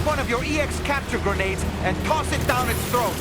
one of your EX capture grenades and toss it down its throat.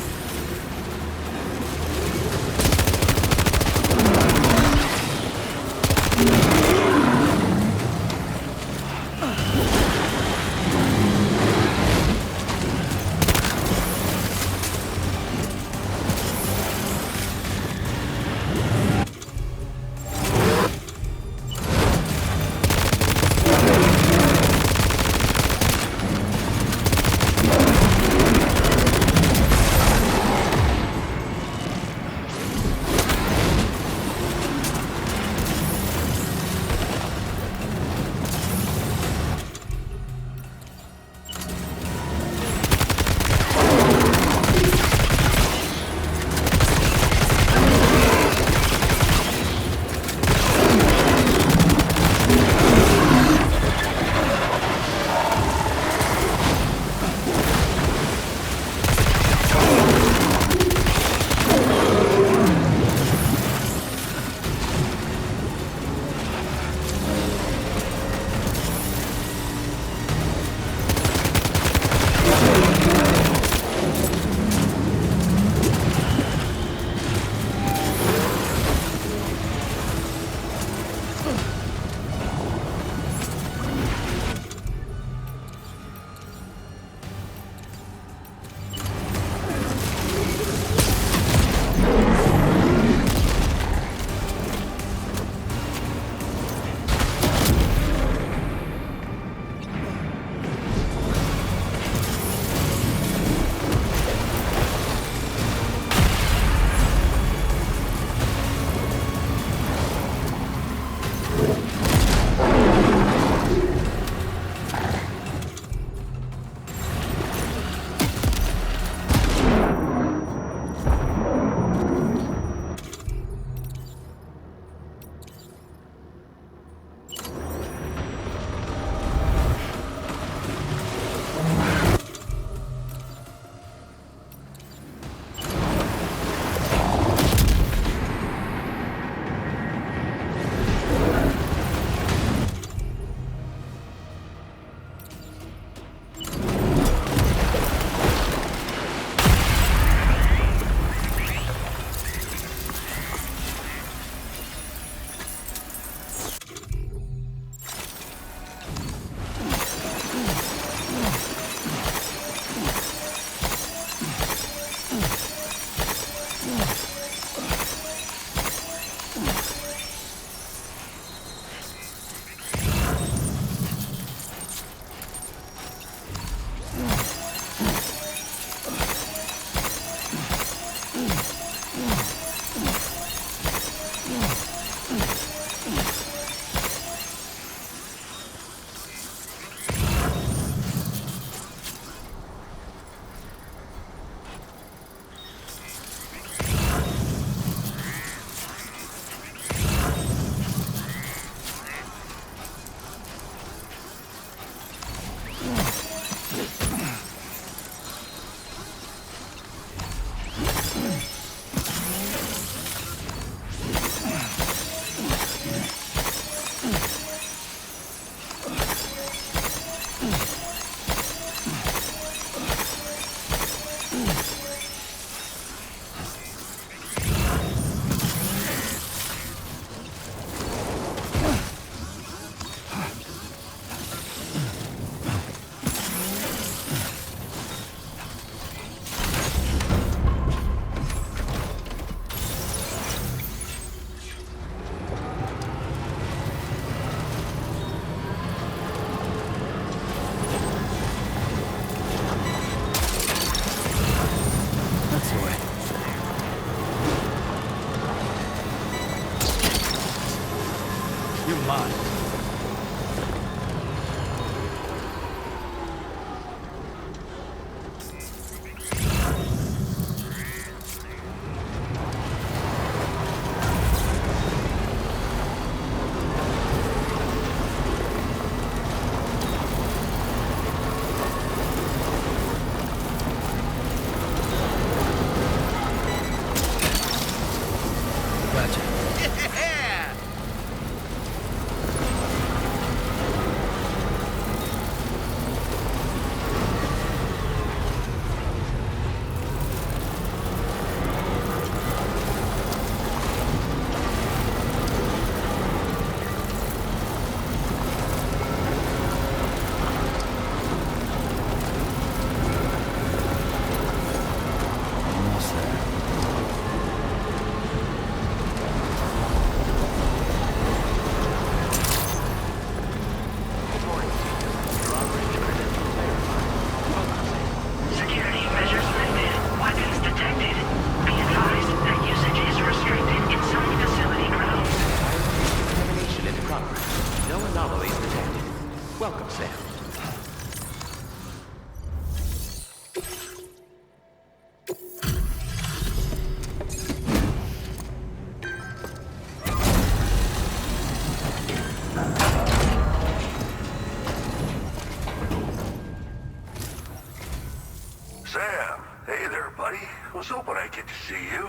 Sam, hey there, buddy. Was hoping I'd get to see you.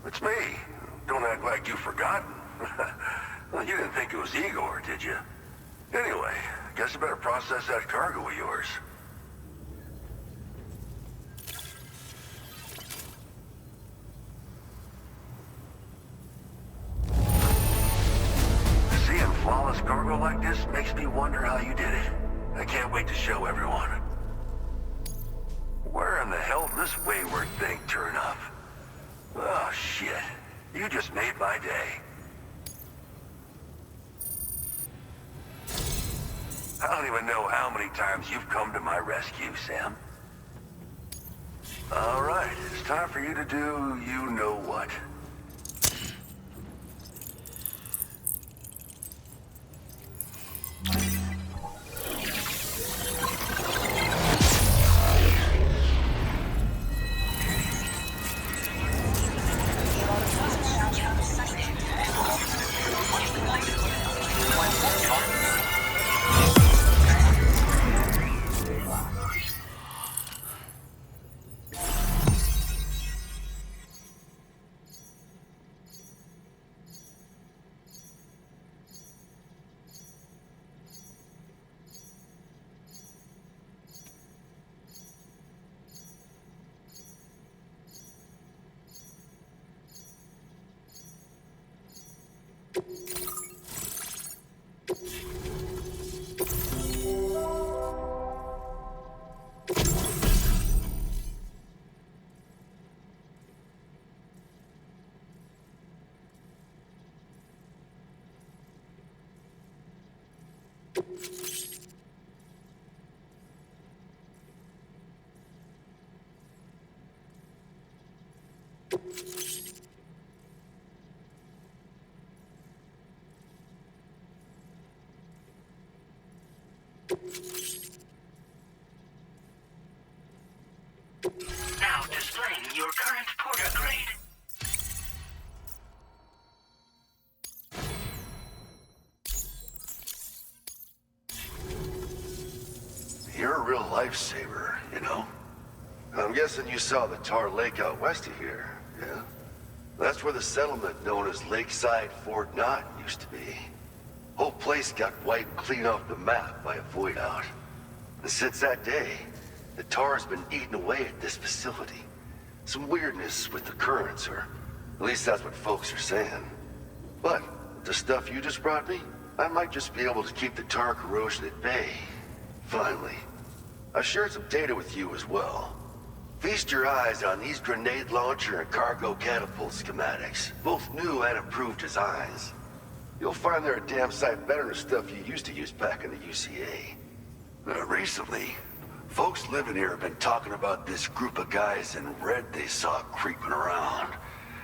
It's me. Don't act like you've forgotten. Well, you didn't think it was Igor, did you? Anyway, guess I better process that cargo of yours. Seeing flawless cargo like this makes me wonder how you did it. I can't wait to show everyone. Where in the hell did this wayward thing turn up? Oh, shit. You just made my day. I don't even know how many times you've come to my rescue, Sam. All right, it's time for you to do you-know-what. Now displaying your current porter grade. You're a real lifesaver, you know? I'm guessing you saw the Tar Lake out west of here, yeah? That's where the settlement known as Lakeside Fort Knott used to be. Whole place got wiped clean off the map by a void out. And since that day, the tar's been eating away at this facility. Some weirdness with the currents, or at least that's what folks are saying. But with the stuff you just brought me, I might just be able to keep the tar corrosion at bay. Finally. I've shared some data with you as well. Feast your eyes on these grenade launcher and cargo catapult schematics, both new and improved designs. You'll find they're a damn sight better than stuff you used to use back in the UCA. Recently, folks living here have been talking about this group of guys in red they saw creeping around.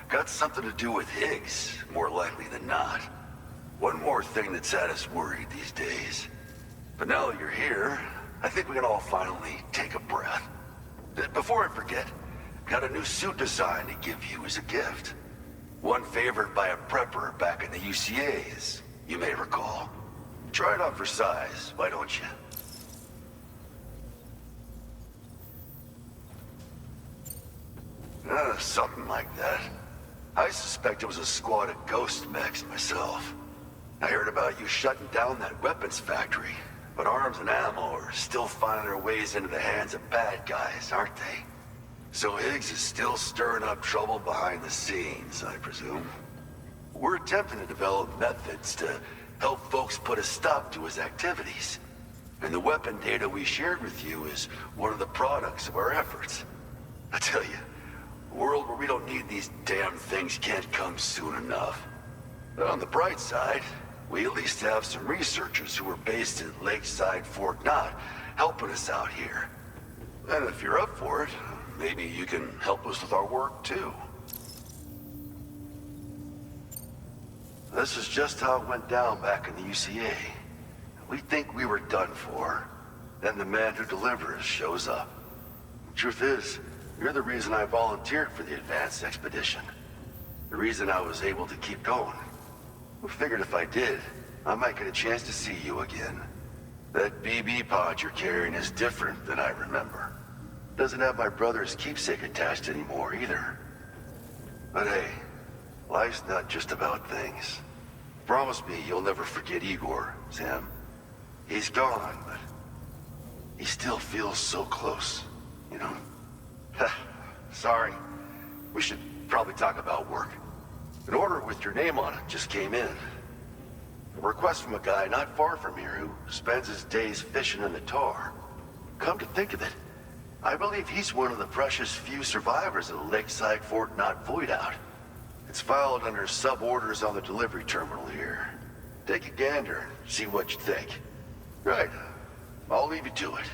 Got something to do with Higgs, more likely than not. One more thing that's had us worried these days. But now that you're here, I think we can all finally take a breath. Before I forget, got a new suit design to give you as a gift. One favored by a prepper back in the UCAs, you may recall. Try it on for size, why don't you? Something like that. I suspect it was a squad of ghost mechs myself. I heard about you shutting down that weapons factory, but arms and ammo are still finding their ways into the hands of bad guys, aren't they? So Higgs is still stirring up trouble behind the scenes, I presume. We're attempting to develop methods to help folks put a stop to his activities. And the weapon data we shared with you is one of the products of our efforts. I tell you, a world where we don't need these damn things can't come soon enough. But on the bright side, we at least have some researchers who are based at Lakeside Fort Knott helping us out here. And if you're up for it, maybe you can help us with our work too. This is just how it went down back in the UCA. We think we were done for. Then the man who delivers shows up. Truth is, you're the reason I volunteered for the advanced expedition. The reason I was able to keep going. I figured if I did, I might get a chance to see you again. That BB pod you're carrying is different than I remember. Doesn't have my brother's keepsake attached anymore either. But hey, life's not just about things. Promise me you'll never forget Igor, Sam. He's gone, but he still feels so close, you know? Sorry. We should probably talk about work. An order with your name on it just came in. A request from a guy not far from here who spends his days fishing in the tar. Come to think of it, I believe he's one of the precious few survivors of the Lakeside Fort Knot Void Out. It's filed under sub-orders on the delivery terminal here. Take a gander and see what you think. Right. I'll leave you to it.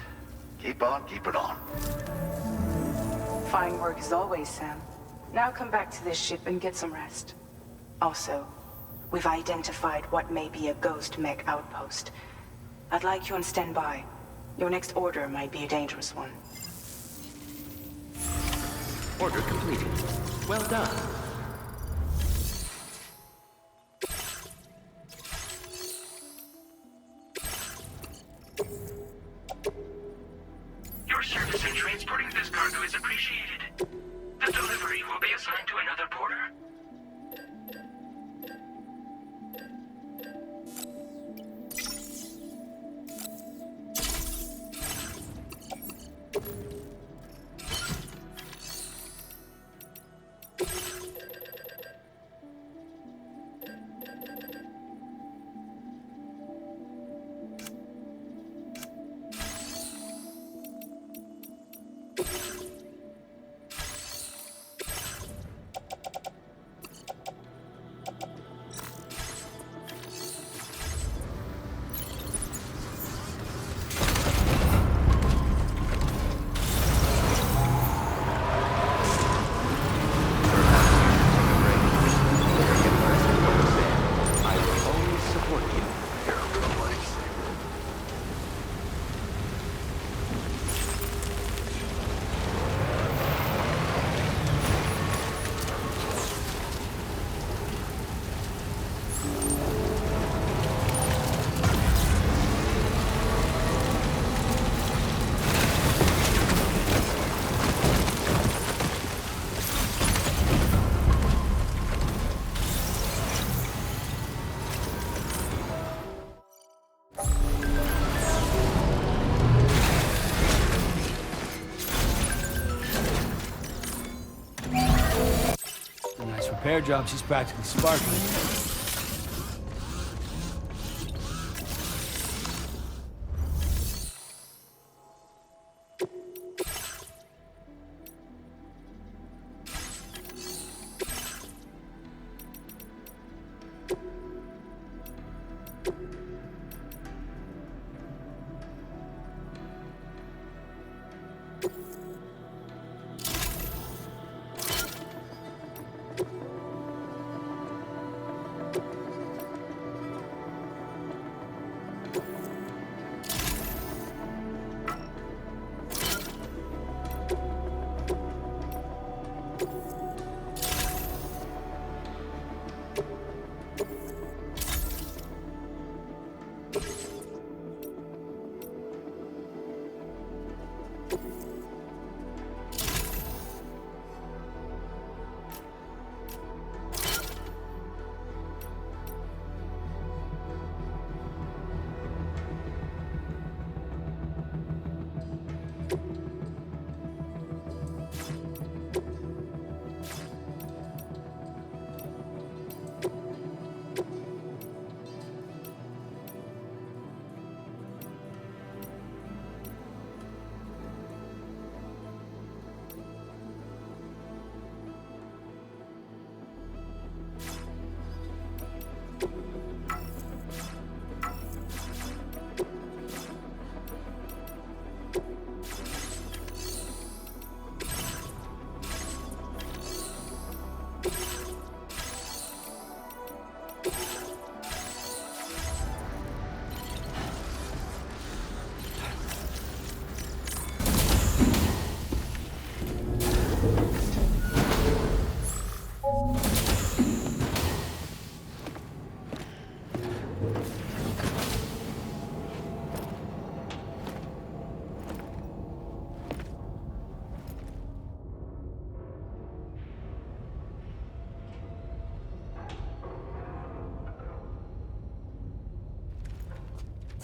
Keep on keeping on. Fine work as always, Sam. Now come back to this ship and get some rest. Also, we've identified what may be a ghost mech outpost. I'd like you on standby. Your next order might be a dangerous one. Order completed. Well done. Your service in transporting this cargo is appreciated. The delivery will be assigned to another porter. Repair job, she's practically sparkling.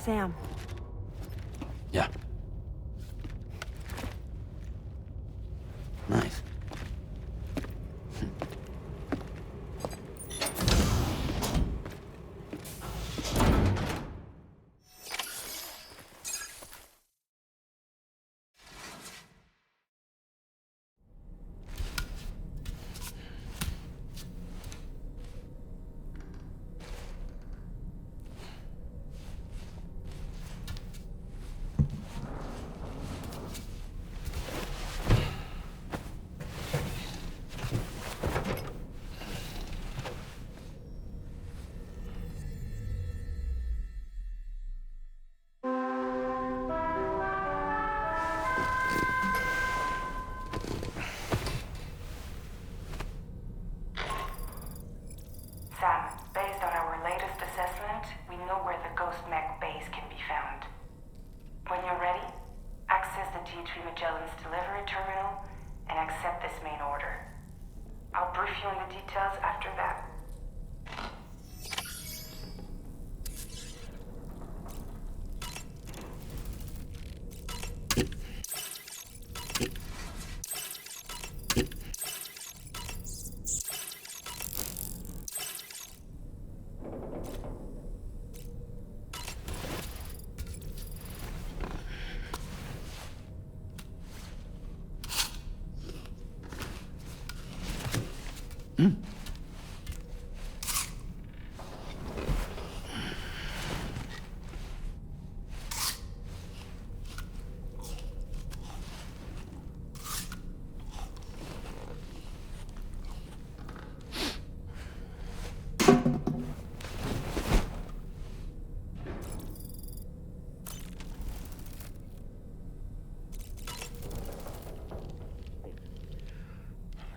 Sam. Yeah. Nice. Sam, based on our latest assessment, we know where the Ghost Mech base can be found. When you're ready, access the T3 Magellan's delivery terminal and accept this main order. I'll brief you on the details after that.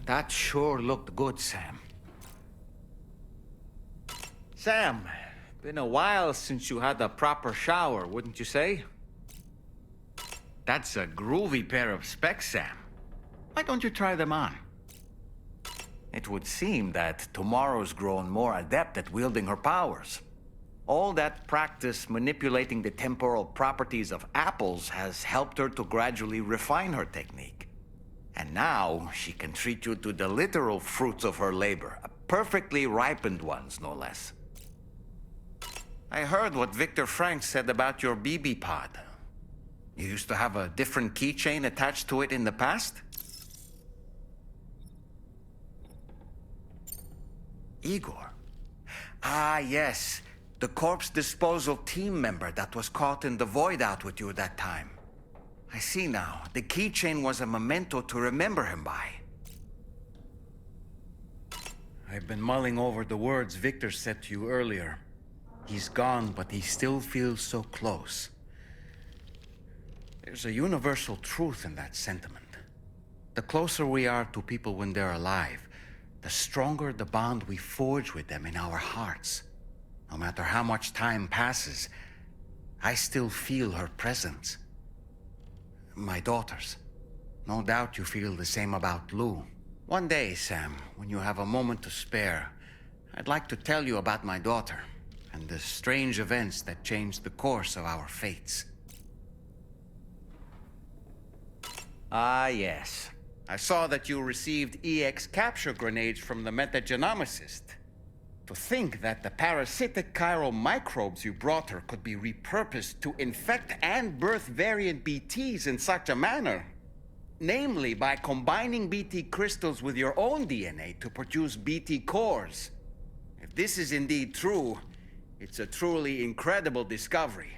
That sure looked good, Sam. Sam, been a while since you had a proper shower, wouldn't you say? That's a groovy pair of specs, Sam. Why don't you try them on? It would seem that tomorrow's grown more adept at wielding her powers. All that practice manipulating the temporal properties of apples has helped her to gradually refine her technique. And now she can treat you to the literal fruits of her labor, perfectly ripened ones, no less. I heard what Victor Frank said about your BB pod. You used to have a different keychain attached to it in the past? Igor. Ah, yes. The corpse disposal team member that was caught in the void out with you that time. I see now. The keychain was a memento to remember him by. I've been mulling over the words Victor said to you earlier. He's gone, but he still feels so close. There's a universal truth in that sentiment. The closer we are to people when they're alive, the stronger the bond we forge with them in our hearts. No matter how much time passes, I still feel her presence. My daughters. No doubt you feel the same about Lou. One day, Sam, when you have a moment to spare, I'd like to tell you about my daughter and the strange events that changed the course of our fates. Ah, yes. I saw that you received EX capture grenades from the metagenomicist. To think that the parasitic chiral microbes you brought her could be repurposed to infect and birth variant BTs in such a manner. Namely, by combining BT crystals with your own DNA to produce BT cores. If this is indeed true, it's a truly incredible discovery.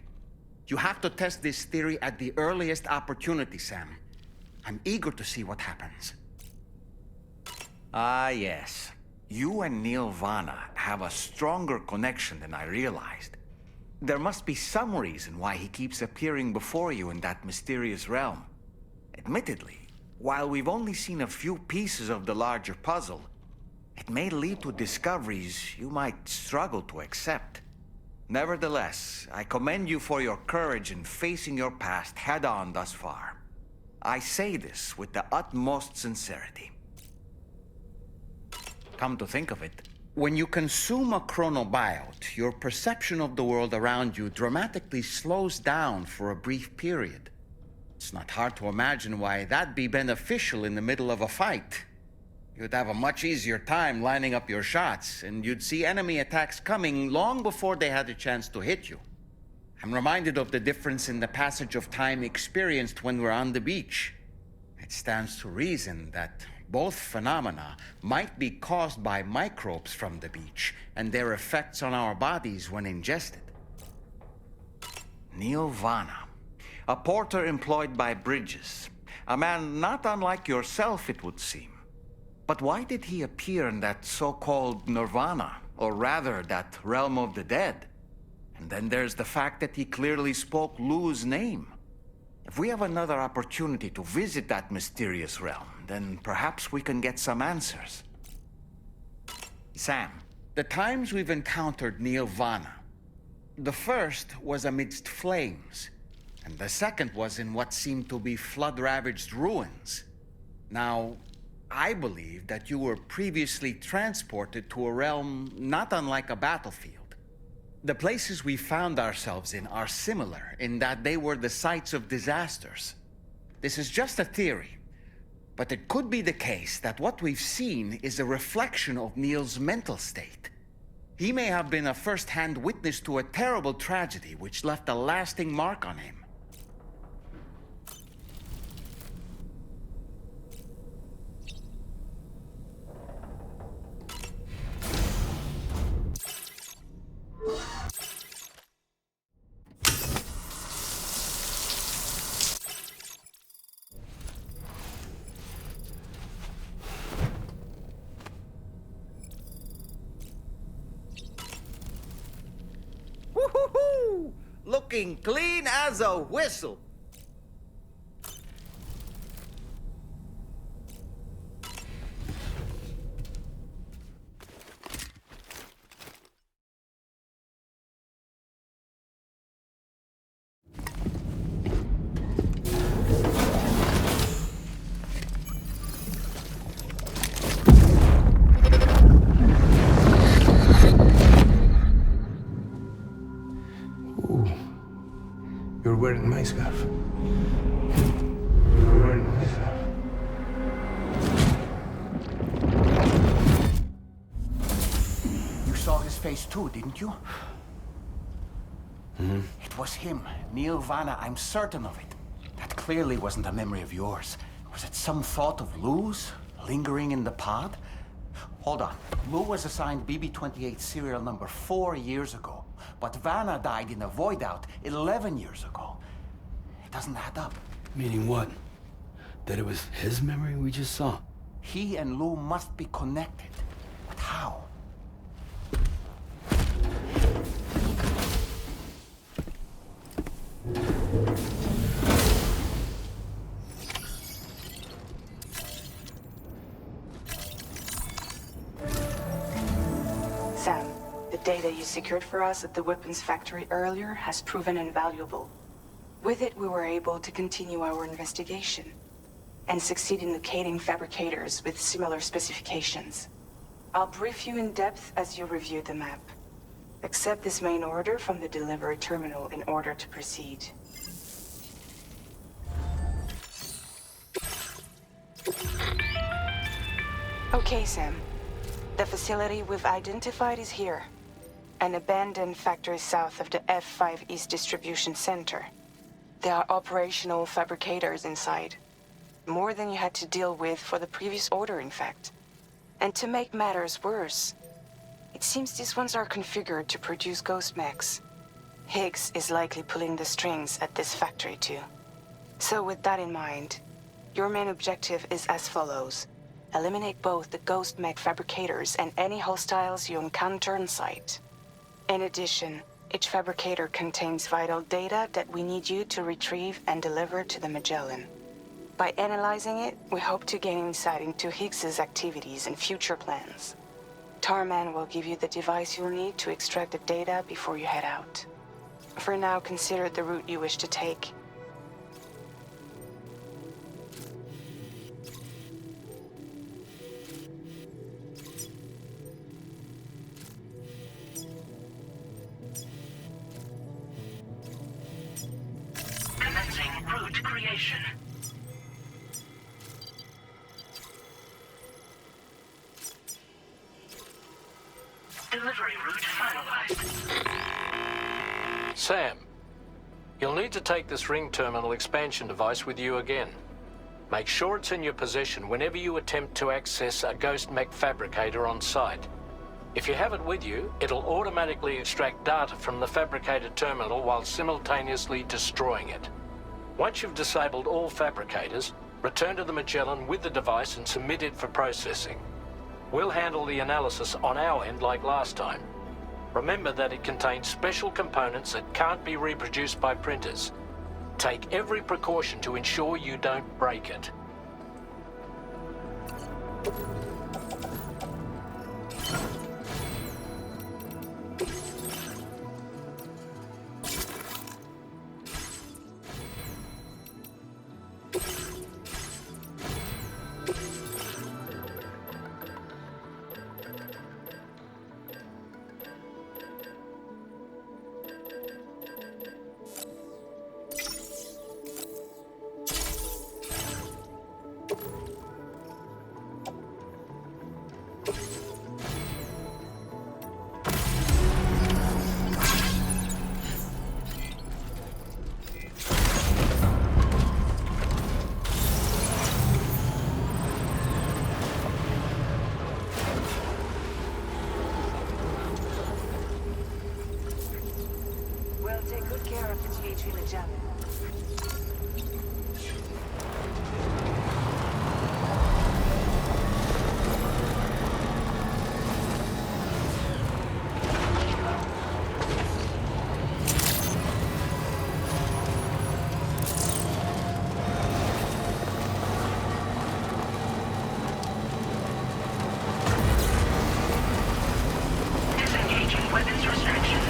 You have to test this theory at the earliest opportunity, Sam. I'm eager to see what happens. Ah, yes. You and Neil Vana have a stronger connection than I realized. There must be some reason why he keeps appearing before you in that mysterious realm. Admittedly, while we've only seen a few pieces of the larger puzzle, it may lead to discoveries you might struggle to accept. Nevertheless, I commend you for your courage in facing your past head-on thus far. I say this with the utmost sincerity. Come to think of it, When you consume a chronobiote, your perception of the world around you dramatically slows down for a brief period. It's not hard to imagine why that'd be beneficial in the middle of a fight. You'd have a much easier time lining up your shots, and you'd see enemy attacks coming long before they had a chance to hit you. I'm reminded of the difference in the passage of time experienced when we're on the beach. It stands to reason that both phenomena might be caused by microbes from the beach and their effects on our bodies when ingested. Neil Vana, a porter employed by Bridges, a man not unlike yourself, it would seem. But why did he appear in that so-called nirvana, or rather, that realm of the dead? And then there's the fact that he clearly spoke Lou's name. If we have another opportunity to visit that mysterious realm, then perhaps we can get some answers. Sam, the times we've encountered Neil Vana, the first was amidst flames, and the second was in what seemed to be flood-ravaged ruins. Now, I believe that you were previously transported to a realm not unlike a battlefield. The places we found ourselves in are similar in that they were the sites of disasters. This is just a theory, but it could be the case that what we've seen is a reflection of Neil's mental state. He may have been a first-hand witness to a terrible tragedy which left a lasting mark on him. Woo-hoo-hoo! Looking clean as a whistle. You're wearing my scarf. You're wearing my scarf. You saw his face too, didn't you? It was him, Neil Vana, I'm certain of it. That clearly wasn't a memory of yours. Was it some thought of Lou's, lingering in the pod? Hold on. Lou was assigned BB-28 serial number 4 years ago, but Vanna died in a void out 11 years ago. It doesn't add up. Meaning what? That it was his memory we just saw? He and Lou must be connected. But how? Sam, the data you secured for us at the weapons factory earlier has proven invaluable. With it, we were able to continue our investigation and succeed in locating fabricators with similar specifications. I'll brief you in depth as you review the map. Accept this main order from the delivery terminal in order to proceed. Okay, Sam. The facility we've identified is here. An abandoned factory south of the F5 East Distribution Center. There are operational fabricators inside. More than you had to deal with for the previous order, in fact. And to make matters worse, it seems these ones are configured to produce ghost mechs. Higgs is likely pulling the strings at this factory too. So with that in mind, your main objective is as follows. Eliminate both the ghost mech fabricators and any hostiles you encounter on site. In addition, each fabricator contains vital data that we need you to retrieve and deliver to the Magellan. By analyzing it, we hope to gain insight into Higgs's activities and future plans. Tarman will give you the device you'll need to extract the data before you head out. For now, consider the route you wish to take. Delivery route finalized. Sam, you'll need to take this ring terminal expansion device with you again. Make sure it's in your possession whenever you attempt to access a ghost mech fabricator on site. If you have it with you, it'll automatically extract data from the fabricated terminal while simultaneously destroying it. Once you've disabled all fabricators, return to the Magellan with the device and submit it for processing. We'll handle the analysis on our end like last time. Remember that it contains special components that can't be reproduced by printers. Take every precaution to ensure you don't break it. We'll take good care of the GHV Magellan. Disengaging weapons restrictions.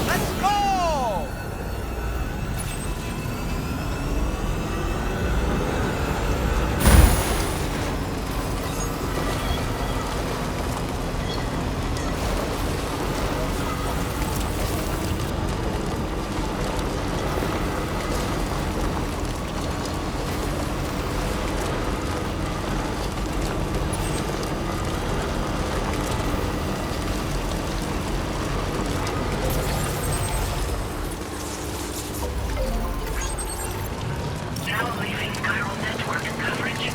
Let's go! Now leaving chiral network coverage.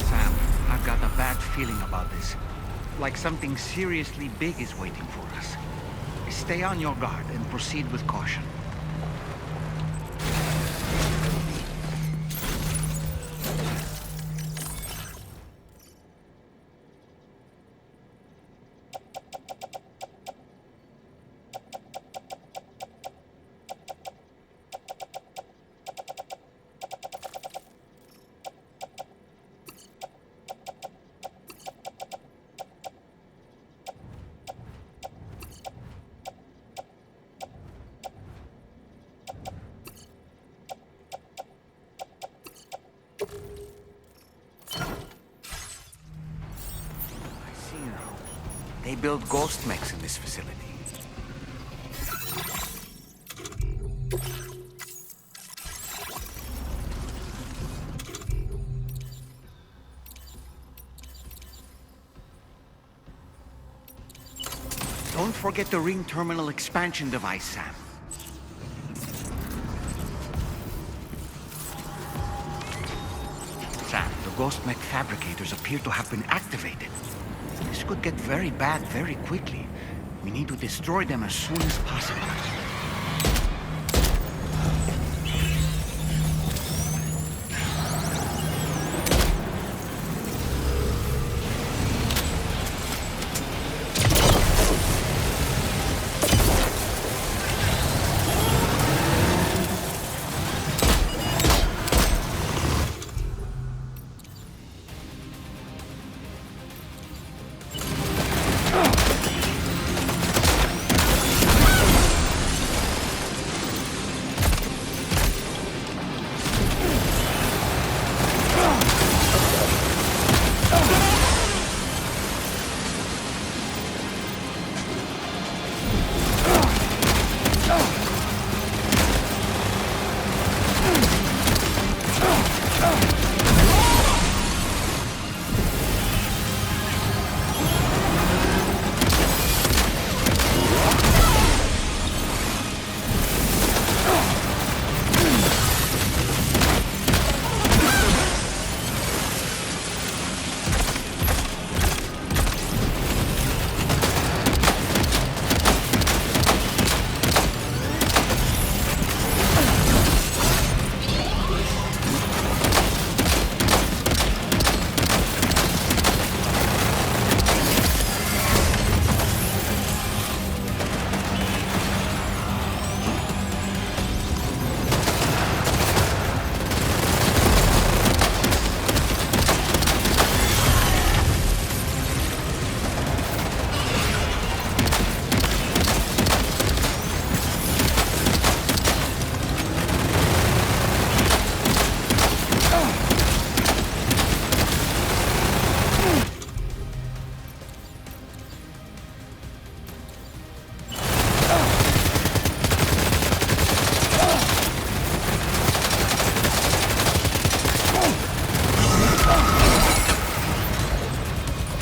Sam, I've got a bad feeling about this. Like something seriously big is waiting for us. Stay on your guard and proceed with caution. They build ghost mechs in this facility. Don't forget the ring terminal expansion device, Sam. Sam, the ghost mech fabricators appear to have been activated. This could get very bad very quickly. We need to destroy them as soon as possible.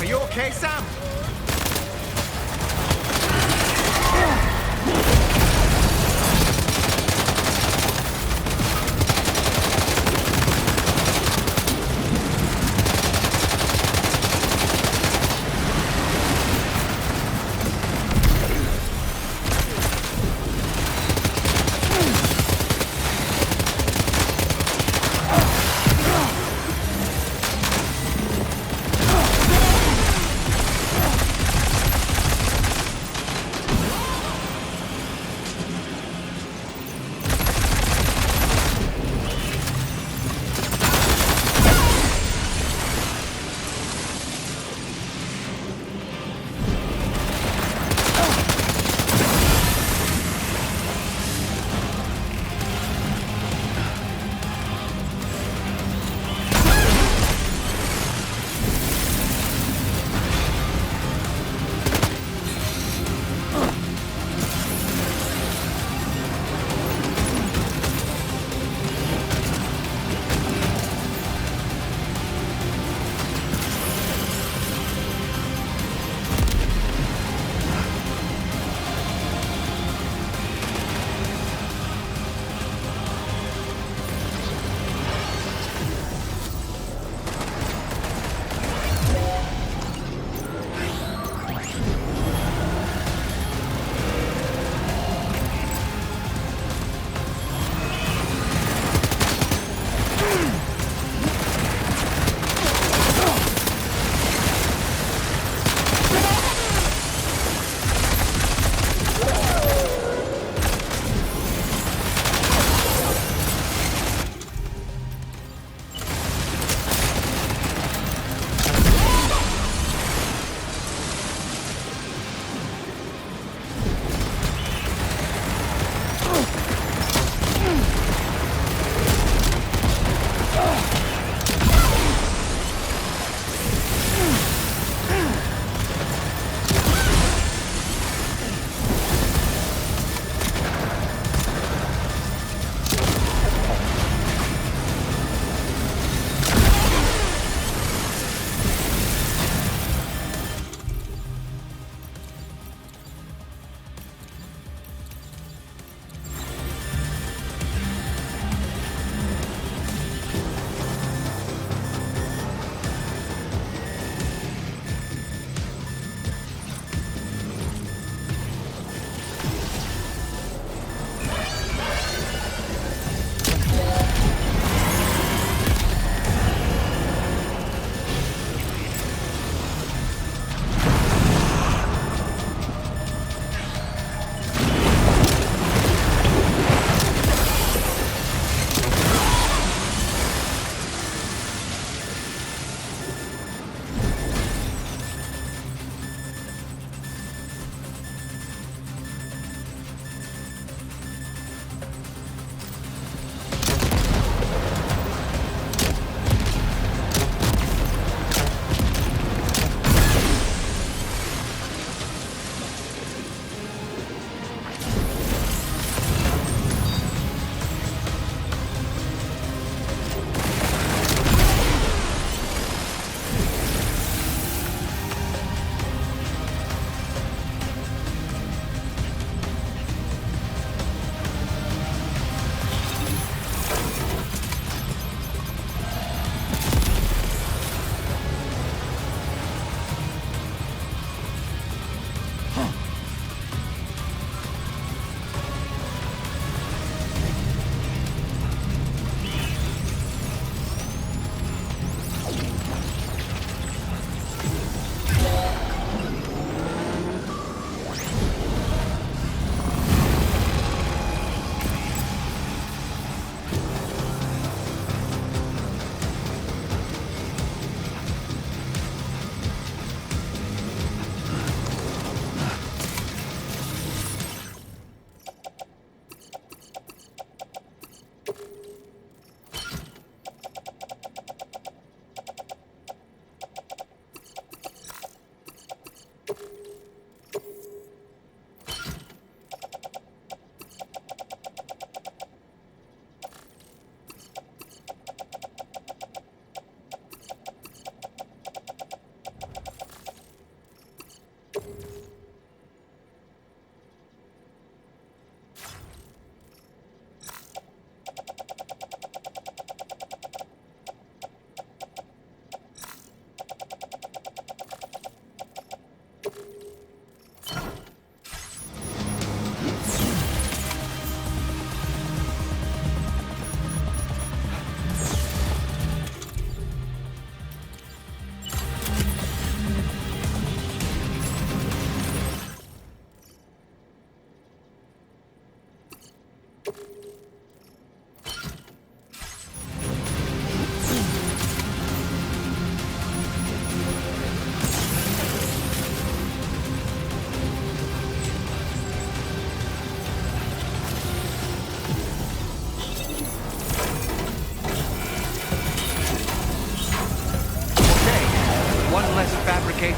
Are you okay, Sam?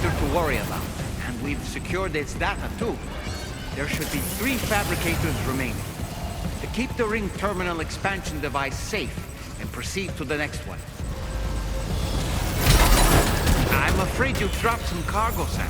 fabricator to worry about, and we've secured its data too. There should be 3 fabricators remaining. To keep the ring terminal expansion device safe and proceed to the next one. I'm afraid you've dropped some cargo, Sam.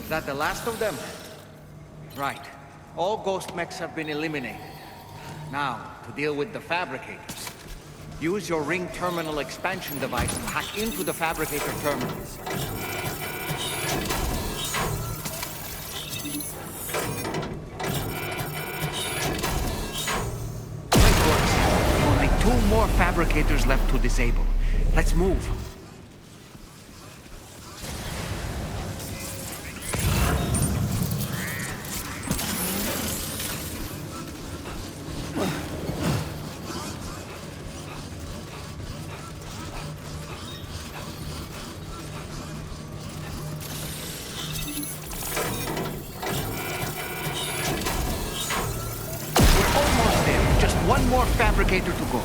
Is that the last of them? Right. All ghost mechs have been eliminated. Now, to deal with the fabricators. Use your ring terminal expansion device to hack into the fabricator terminals. Great work, Sam. Only 2 more fabricators left to disable. Let's move. One more fabricator to go.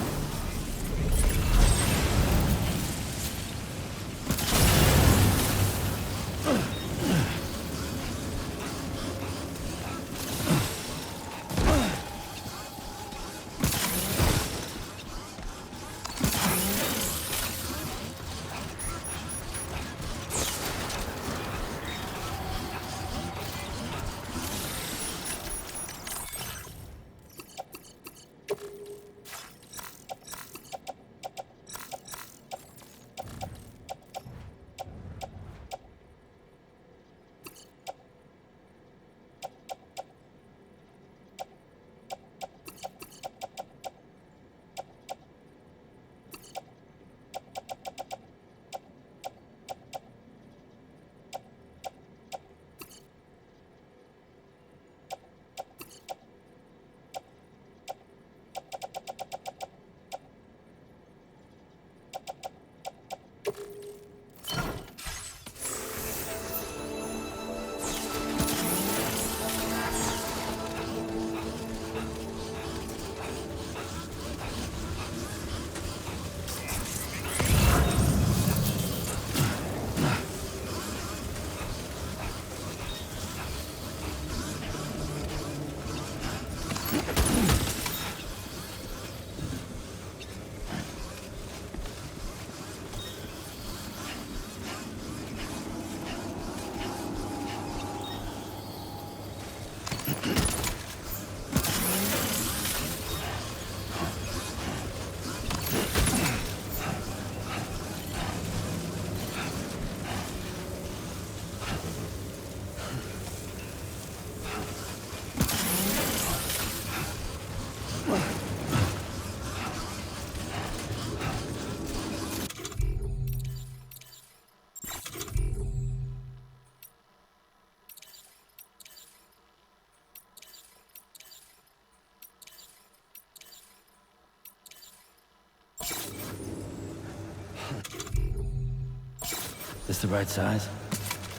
This the right size?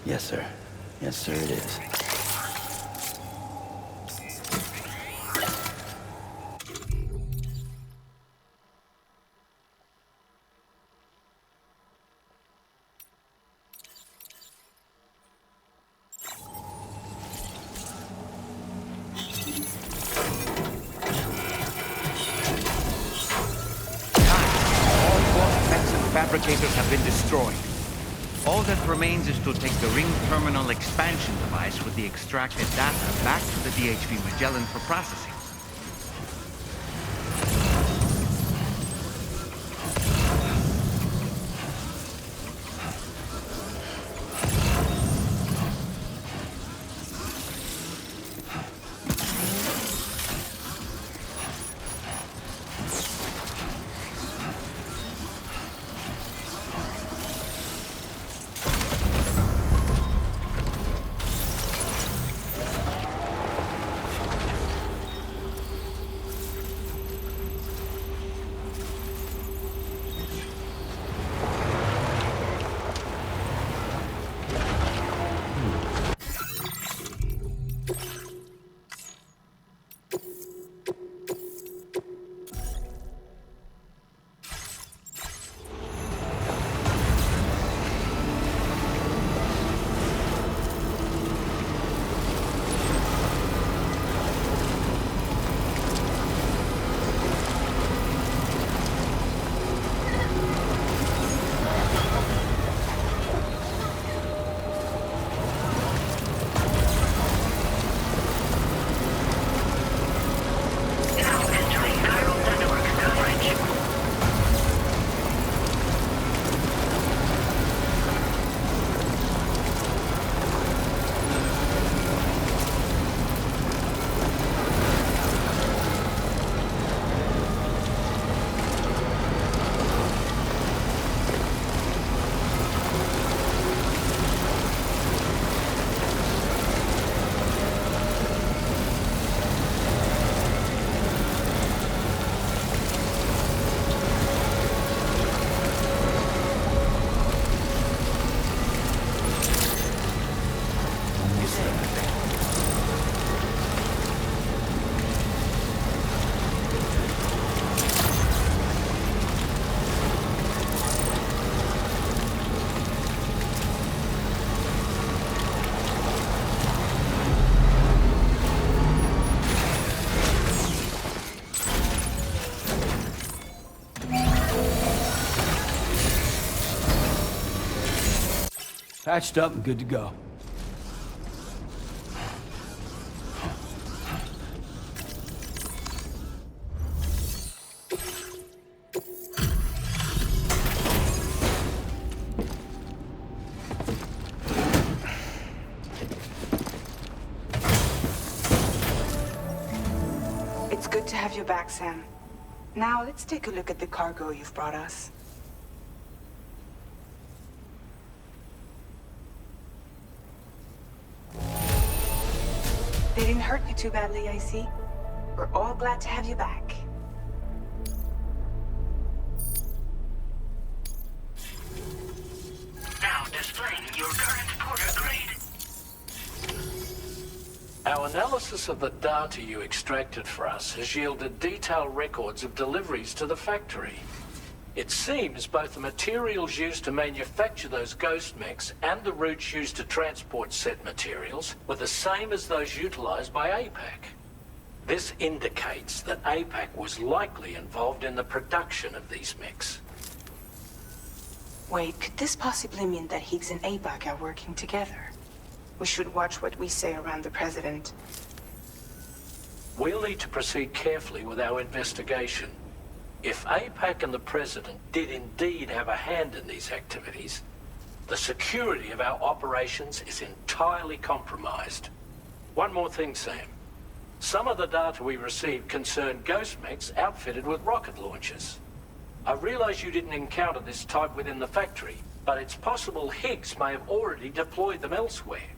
Yes, sir. Yes, sir, it is. All ghost mechs and fabricators have been destroyed. All that remains is to take the ring terminal expansion device with the extracted data back to the DHV Magellan for processing. Now entering chiral network coverage. Patched up and good to go. It's good to have you back, Sam. Now, let's take a look at the cargo you've brought us. They didn't hurt you too badly, I see. We're all glad to have you back. Now displaying your current Porter grade. Our analysis of the data you extracted for us has yielded detailed records of deliveries to the factory. It seems both the materials used to manufacture those ghost mechs and the routes used to transport said materials were the same as those utilized by APAC. This indicates that APAC was likely involved in the production of these mechs. Wait, could this possibly mean that Higgs and APAC are working together? We should watch what we say around the President. We'll need to proceed carefully with our investigation. If APAC and the President did indeed have a hand in these activities, the security of our operations is entirely compromised. One more thing, Sam. Some of the data we received concerned ghost mechs outfitted with rocket launchers. I realize you didn't encounter this type within the factory, but it's possible Higgs may have already deployed them elsewhere.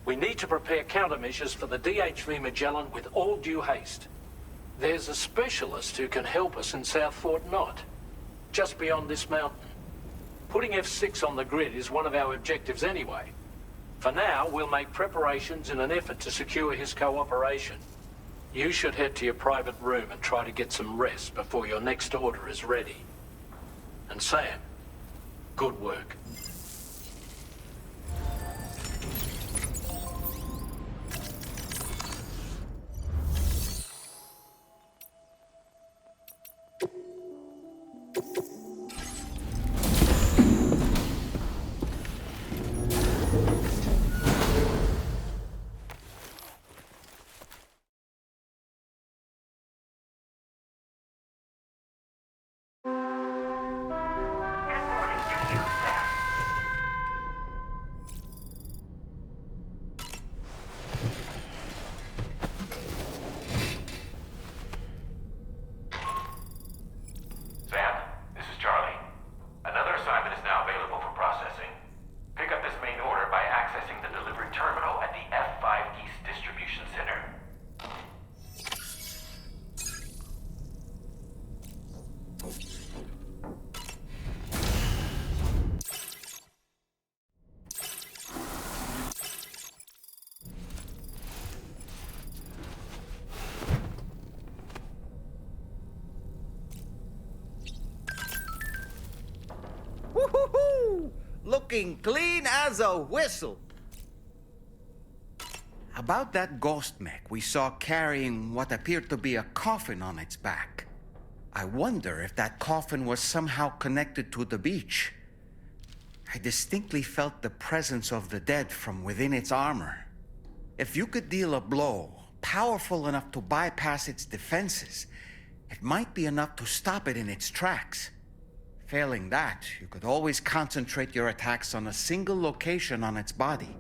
We need to prepare countermeasures for the DHV Magellan with all due haste. There's a specialist who can help us in South Fort Knott, just beyond this mountain. Putting F6 on the grid is one of our objectives anyway. For now, we'll make preparations in an effort to secure his cooperation. You should head to your private room and try to get some rest before your next order is ready. And Sam, good work. Fucking clean as a whistle. About that ghost mech we saw carrying what appeared to be a coffin on its back. I wonder if that coffin was somehow connected to the beach. I distinctly felt the presence of the dead from within its armor. If you could deal a blow powerful enough to bypass its defenses, it might be enough to stop it in its tracks. Failing that, you could always concentrate your attacks on a single location on its body.